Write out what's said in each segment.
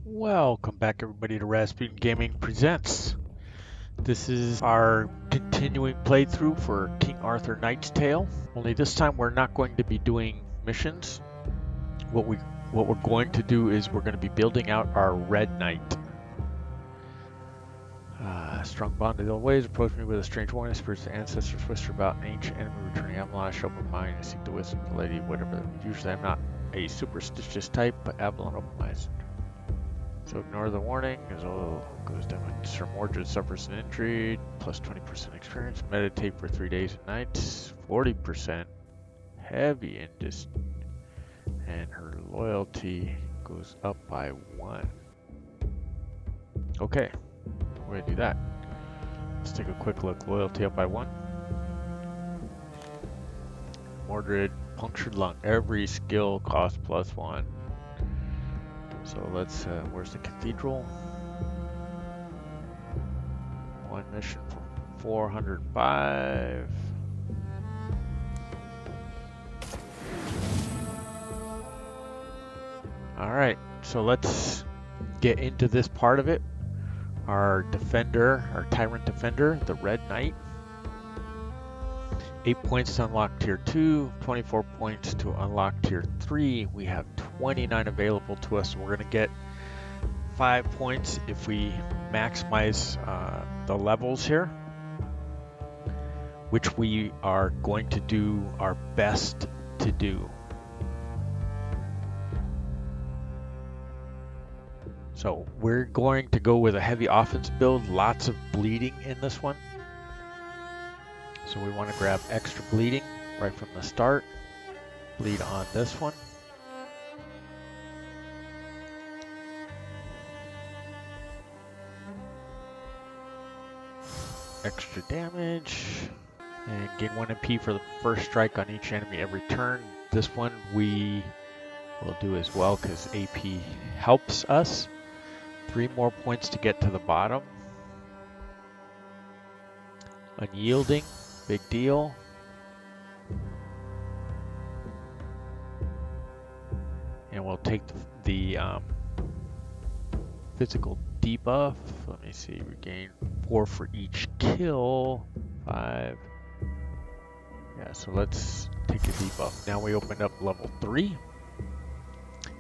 Welcome back everybody to Razzpuytin Gaming Presents. This is our continuing playthrough for King Arthur Knight's Tale. Only this time we're not going to be doing missions. What we're going to do is we're going to be building out our Red Knight. Strong bond in the old ways, approach me with a strange warning. Spirits of ancestors whisper about an ancient enemy returning. Avalon Hill open mind and seek the wisdom of the lady, whatever. Usually I'm not a superstitious type, but Avalon open minds. So ignore the warning, as all goes down with Sir Mordred suffers an injury, plus 20% experience, meditate for 3 days and nights, 40% heavy and her loyalty goes up by 1. Okay, we're gonna do that. Let's take a quick look. Loyalty up by 1. Mordred, punctured lung, every skill cost plus 1. So let's, where's the cathedral? 1 mission for 405. Alright, so let's get into this part of it. Our defender, our tyrant defender, the Red Knight. 8 points to unlock tier 2, 24 points to unlock tier 3. We have 29 available to us, so we're going to get 5 points if we maximize the levels here, which we are going to do our best to do. So we're going to go with a heavy offense build, lots of bleeding in this one. So we want to grab extra bleeding right from the start. Bleed on this one. Extra damage. And gain 1 MP for the first strike on each enemy every turn. This one we will do as well because AP helps us. 3 more points to get to the bottom. Unyielding, big deal. And we'll take the physical debuff. Let me see, regain 4 for each kill. 5. Yeah, so let's take the debuff. Now we opened up level 3.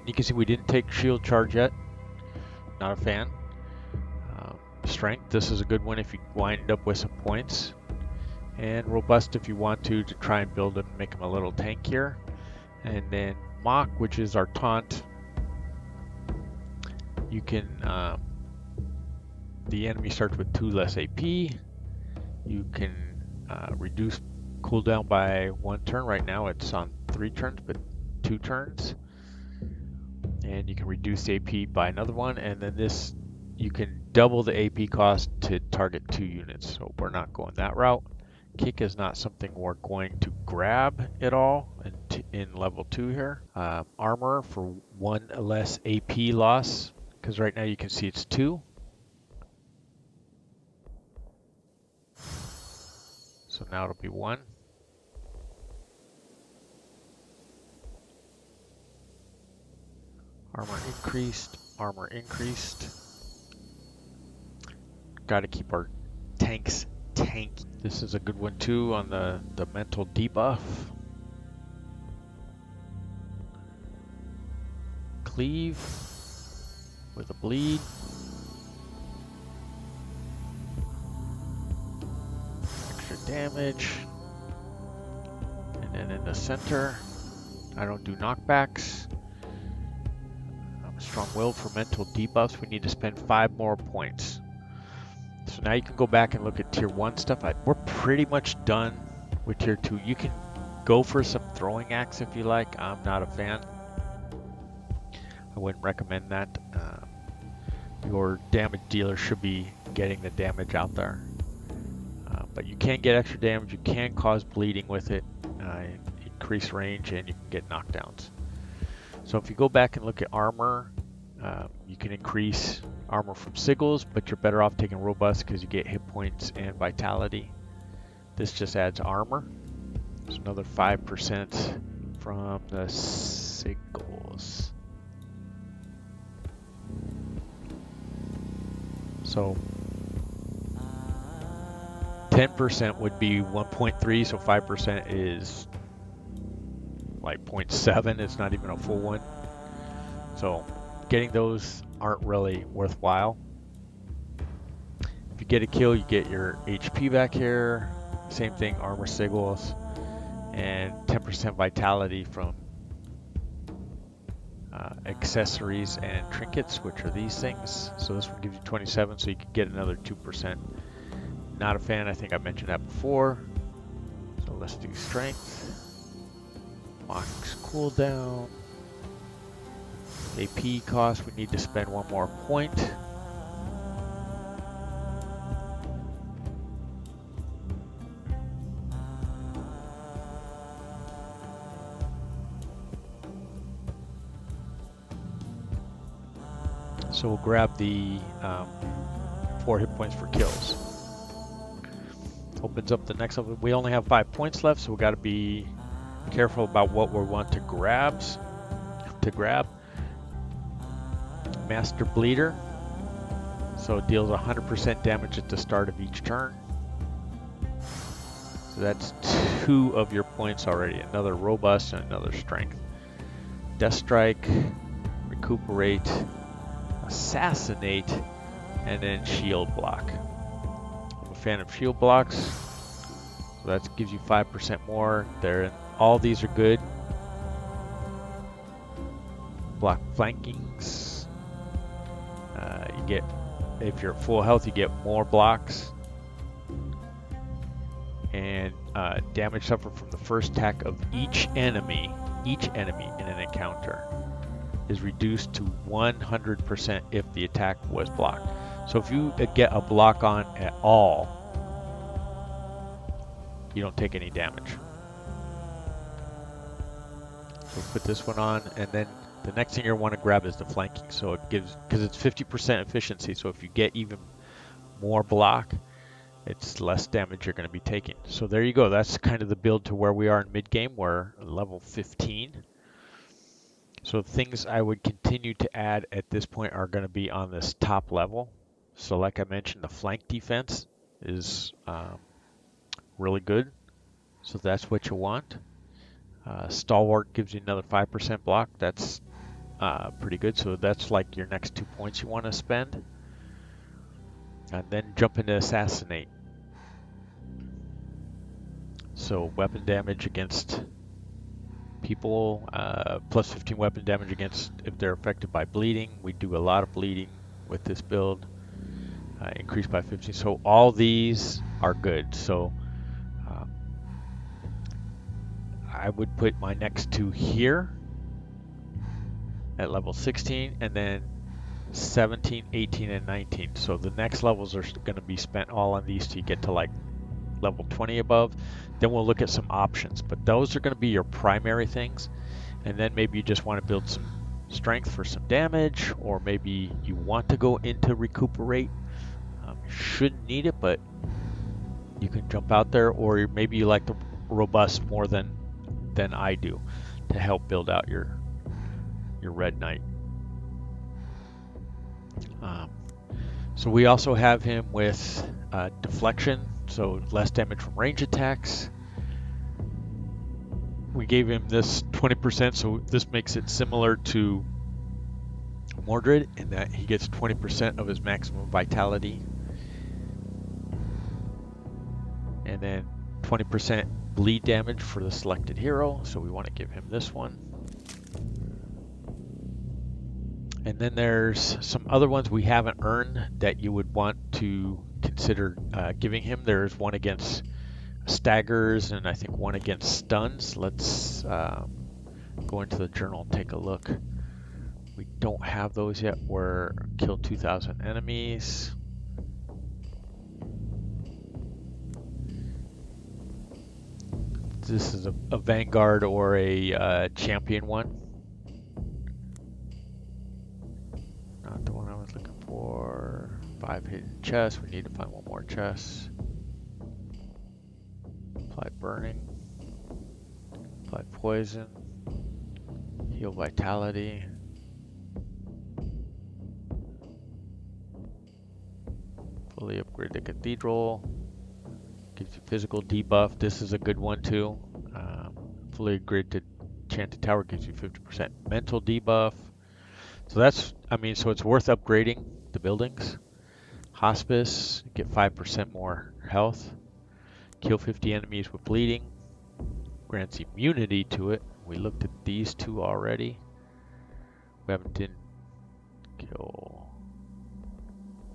You can see we didn't take shield charge yet. Not a fan. Strength, this is a good one if you wind up with some points. And robust if you want to try and build him and make him a little tankier. And then mock, which is our taunt. You can, the enemy starts with 2 less AP. You can reduce cooldown by 1 turn. Right now it's on 3 turns, but 2 turns. And you can reduce the AP by another one. And then this, you can double the AP cost to target 2 units. So we're not going that route. Kick is not something we're going to grab at all in level 2 here. Armor for 1 less AP loss, because right now you can see it's 2. So now it'll be 1. Armor increased, armor increased. Got to keep our tanks tanky. This is a good one too on the mental debuff. Cleave with a bleed. Extra damage. And then in the center, I don't do knockbacks. I'm strong-willed for mental debuffs. We need to spend 5 more points. So now you can go back and look at tier 1 stuff. We're pretty much done with tier 2. You can go for some throwing axe if you like. I'm not a fan. I wouldn't recommend that. Your damage dealer should be getting the damage out there. But you can get extra damage. You can cause bleeding with it. Increase range and you can get knockdowns. So if you go back and look at armor, you can increase armor from sigils, but you're better off taking robust because you get hit points and vitality. This just adds armor. There's another 5% from the sigils. So 10% would be 1.3, so 5% is like 0.7. It's not even a full one. So getting those aren't really worthwhile. If you get a kill, you get your HP back here. Same thing, armor sigils, and 10% vitality from accessories and trinkets, which are these things. So this one gives you 27, so you can get another 2%. Not a fan, I think I mentioned that before. So let's do strength. Max cooldown. AP cost, we need to spend one more point. So we'll grab the 4 hit points for kills. Opens up the next level. We only have 5 points left, so we got to be careful about what we want to grab. Master Bleeder. So it deals 100% damage at the start of each turn. So that's 2 of your points already. Another Robust and another Strength. Death Strike, Recuperate, Assassinate, and then Shield Block. I'm a fan of shield blocks, so that gives you 5% more. All these are good. Block flankings. You get, if you're at full health, you get more blocks. And damage suffered from the first attack of each enemy in an encounter is reduced to 100% if the attack was blocked. So if you get a block on at all, you don't take any damage. So put this one on, and then the next thing you want to grab is the flanking. So it gives, because it's 50% efficiency, so if you get even more block, it's less damage you're going to be taking. So there you go. That's kind of the build to where we are in mid-game. We're level 15. So things I would continue to add at this point are going to be on this top level. So like I mentioned, the flank defense is really good. So that's what you want. Stalwart gives you another 5% block. That's pretty good. So that's like your next 2 points you want to spend. And then jump into Assassinate. So weapon damage against people, plus 15 weapon damage against if they're affected by bleeding. We do a lot of bleeding with this build. Increased by 15. So all these are good. So I would put my next 2 here at level 16, and then 17, 18, and 19. So the next levels are going to be spent all on these till you get to like level 20 above. Then we'll look at some options, but those are going to be your primary things. And then maybe you just want to build some strength for some damage, or maybe you want to go into Recuperate. You shouldn't need it, but you can jump out there, or maybe you like the Robust more than I do to help build out your Red Knight. So we also have him with deflection, so less damage from range attacks. We gave him this 20%, so this makes it similar to Mordred in that he gets 20% of his maximum vitality. And then 20% bleed damage for the selected hero, so we want to give him this one. And then there's some other ones we haven't earned that you would want to consider giving him. There's one against staggers, and I think one against stuns. Let's go into the journal and take a look. We don't have those yet. We're kill 2,000 enemies. This is a Vanguard or a champion one. Not the one I was looking for. 5 hidden chests. We need to find one more chest. Apply burning. Apply poison. Heal vitality. Fully upgrade the cathedral. Gives you physical debuff. This is a good one too. Fully upgrade the enchanted tower gives you 50% mental debuff. So that's, I mean, so it's worth upgrading the buildings. Hospice, get 5% more health. Kill 50 enemies with bleeding. Grants immunity to it. We looked at these two already. We haven't done kill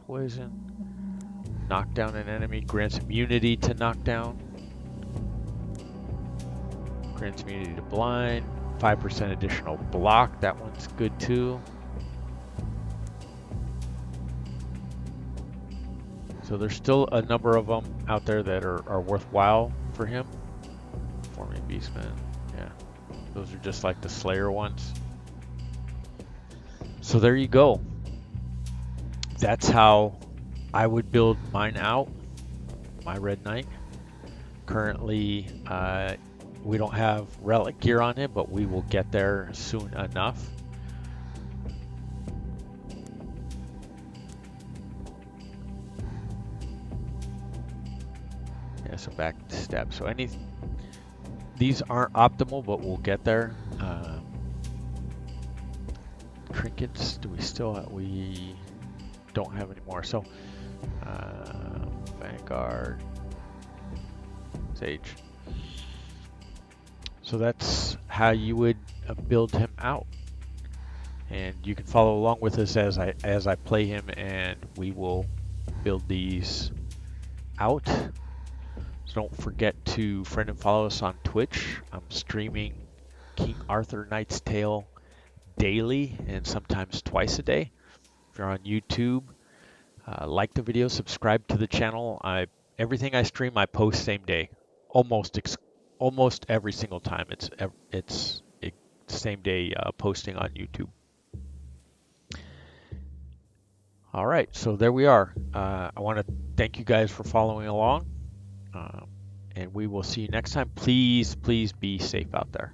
poison. Knock down an enemy. Grants immunity to knockdown. Grants immunity to blind. 5% additional block. That one's good too. So there's still a number of them out there that are worthwhile for him. Forming Beastman. Yeah. Those are just like the Slayer ones. So there you go. That's how I would build mine out. My Red Knight. Currently, we don't have relic gear on it, but we will get there soon enough. Yeah, so back step. So these aren't optimal, but we'll get there. Trinkets, do we still have, we don't have any more. So Vanguard, Sage. So that's how you would build him out, and you can follow along with us as I play him, and we will build these out. So don't forget to friend and follow us on Twitch. I'm streaming King Arthur Knight's Tale daily and sometimes twice a day. If you're on YouTube, like the video, subscribe to the channel. Everything I stream I post same day, almost every single time. It's same day posting on YouTube. All right, so there we are. I want to thank you guys for following along, and we will see you next time. Please be safe out there.